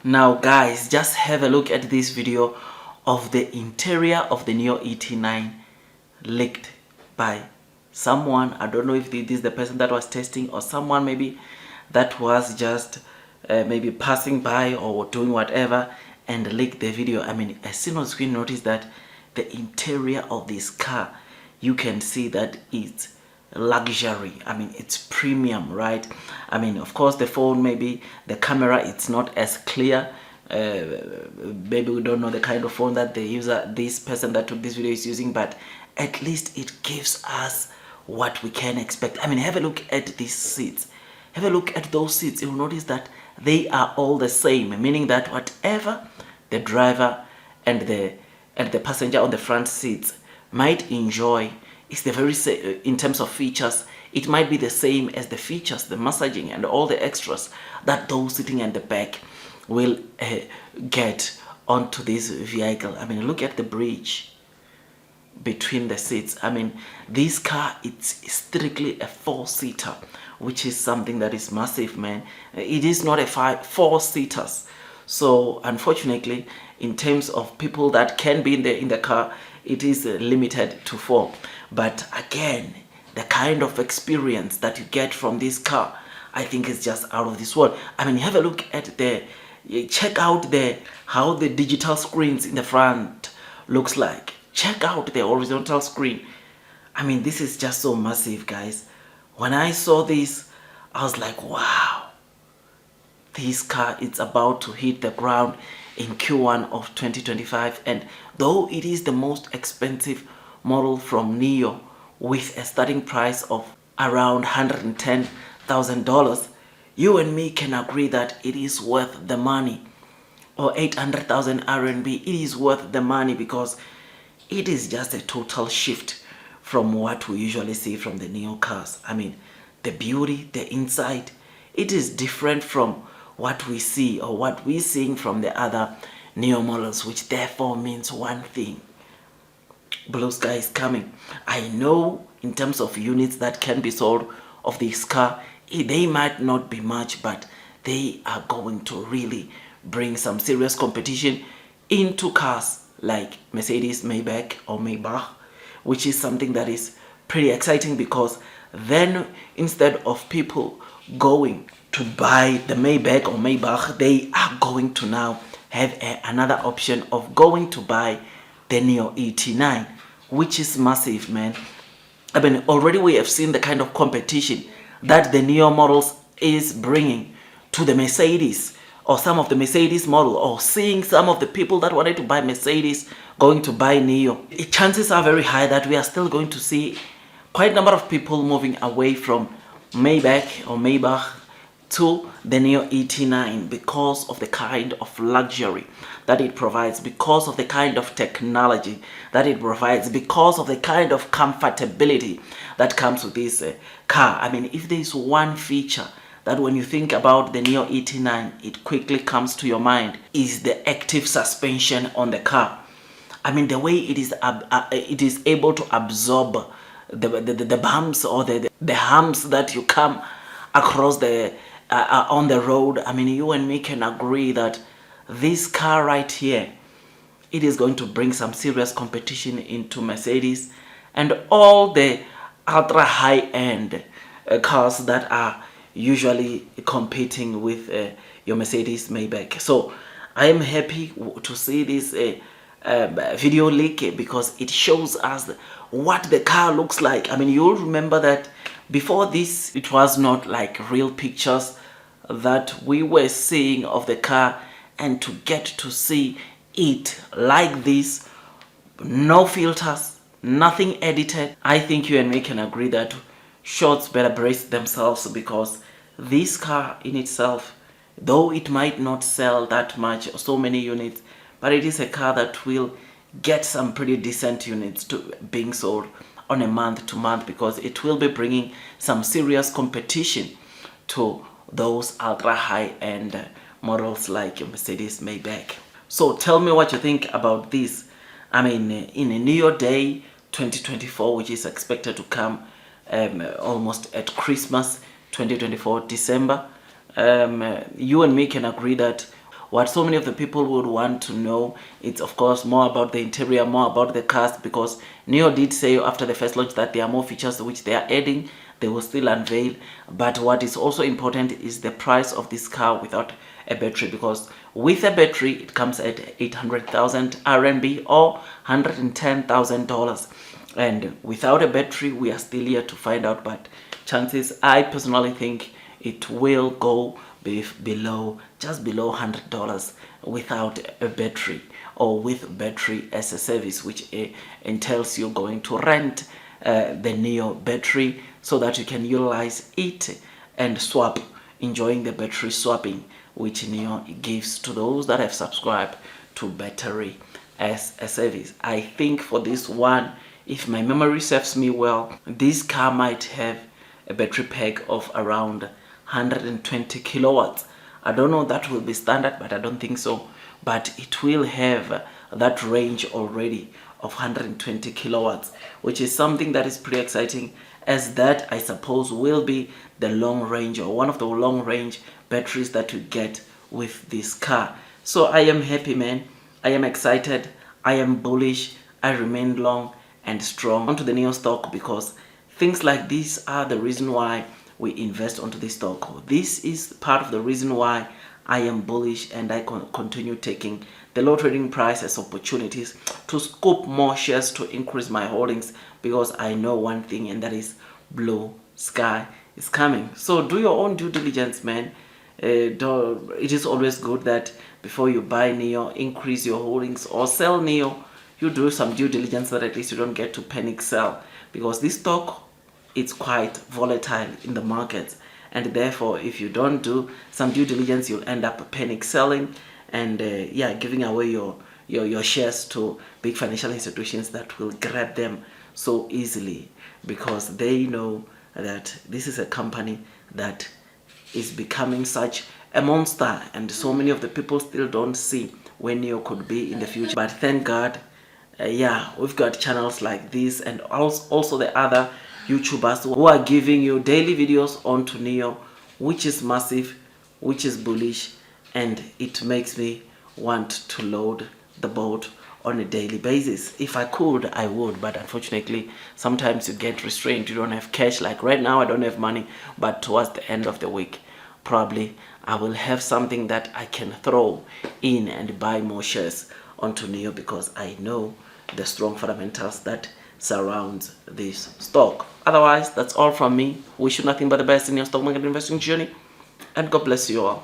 Now guys, just have a look at this video of the interior of the Nio ET9 leaked by someone. I don't know if this is the person that was testing or someone maybe that was just maybe passing by or doing whatever and leaked the video. I mean, as soon as we notice that the interior of this car, you can see that it's luxury. I mean, it's premium, right? I mean, of course the phone, maybe the camera, it's not as clear. Maybe we don't know the kind of phone that this person that took this video is using, but at least it gives us what we can expect. I mean, have a look at these seats. Have a look at those seats. You'll notice that they are all the same, meaning that whatever the driver and the passenger on the front seats might enjoy is the very same in terms of features. It might be the same as the features, the massaging and all the extras that those sitting at the back will get onto this vehicle. I mean, look at the bridge between the seats. I mean, this car, it's strictly a 4-seater, which is something that is massive, man. It is not a 4-seaters. So unfortunately, in terms of people that can be in the car, it is limited to 4. But again, the kind of experience that you get from this car, I think is just out of this world. I mean, have a look at check out how the digital screens in the front looks like. Check out the horizontal screen. I mean, this is just so massive, guys. When I saw this, I was like, wow, this car is about to hit the ground in Q1 of 2025. And though it is the most expensive model from Nio, with a starting price of around $110,000, you and me can agree that it is worth the money. Or 800,000 RMB, it is worth the money because it is just a total shift from what we usually see from the Nio cars. I mean, the beauty, the inside, it is different from what we see or what we're seeing from the other Nio models, which therefore means one thing: blue sky is coming. I know in terms of units that can be sold of this car, they might not be much, but they are going to really bring some serious competition into cars like Mercedes, Maybach or Maybach, which is something that is pretty exciting, because then instead of people going to buy the Maybach or Maybach, they are going to now have another option of going to buy the Nio ET9, which is massive, man. I mean, already we have seen the kind of competition that the Nio models is bringing to the Mercedes, or some of the Mercedes model, or seeing some of the people that wanted to buy Mercedes going to buy Nio. Chances are very high that we are still going to see quite a number of people moving away from Maybach or Maybach to the Nio ET9 because of the kind of luxury that it provides, because of the kind of technology that it provides, because of the kind of comfortability that comes with this car. I mean, if there's one feature that when you think about the Nio ET9, it quickly comes to your mind, is the active suspension on the car. I mean, the way it is able to absorb the bumps or the humps that you come across on the road. I mean, you and me can agree that this car right here, it is going to bring some serious competition into Mercedes and all the ultra high-end cars that are usually competing with your Mercedes Maybach. So I am happy to see this video leak, because it shows us what the car looks like. I mean, you'll remember that before this, it was not like real pictures that we were seeing of the car, and to get to see it like this, no filters, nothing edited, I think you and me can agree that shots better brace themselves, because this car in itself, though it might not sell that much or so many units, but it is a car that will get some pretty decent units to being sold on a month to month, because it will be bringing some serious competition to those ultra high-end models like your Mercedes Maybach. So tell me what you think about this. I mean, in a Nio Day 2024, which is expected to come almost at Christmas 2024 December, you and me can agree that what so many of the people would want to know, it's of course more about the interior, more about the cars, because Nio did say after the first launch that there are more features which they are adding. They will still unveil. But what is also important is the price of this car without a battery, because with a battery it comes at 800,000 RMB or $110,000, and without a battery we are still here to find out. But chances, I personally think it will go below, just below $100 without a battery, or with battery as a service, which entails you going to rent the Nio battery so that you can utilize it and swap, enjoying the battery swapping which Nio gives to those that have subscribed to battery as a service. I think for this one, if my memory serves me well, this car might have a battery pack of around 120 kilowatts. I don't know, that will be standard, but I don't think so. But it will have that range already of 120 kilowatts, which is something that is pretty exciting, as that I suppose will be the long range, or one of the long range batteries that you get with this car. So I am happy, man. I am excited. I am bullish. I remain long and strong onto the Nio stock, because things like this are the reason why we invest onto this stock. This is part of the reason why I am bullish, and I continue taking the low trading price as opportunities to scoop more shares to increase my holdings, because I know one thing, and that is blue sky is coming. So do your own due diligence, man. It is always good that before you buy Nio, increase your holdings, or sell Nio, you do some due diligence so that at least you don't get to panic sell, because this stock, it's quite volatile in the markets, and therefore if you don't do some due diligence, you'll end up panic selling and yeah, giving away your shares to big financial institutions that will grab them so easily, because they know that this is a company that is becoming such a monster, and so many of the people still don't see where Nio could be in the future. But thank God, yeah, we've got channels like this, and also the other YouTubers who are giving you daily videos onto Nio, which is massive, which is bullish, and it makes me want to load the boat on a daily basis. If I could, I would, but unfortunately sometimes you get restrained. You don't have cash. Like right now I don't have money, but towards the end of the week probably I will have something that I can throw in and buy more shares onto Nio, because I know the strong fundamentals that surrounds this stock. Otherwise, that's all from me. Wish you nothing but the best in your stock market investing journey, and God bless you all.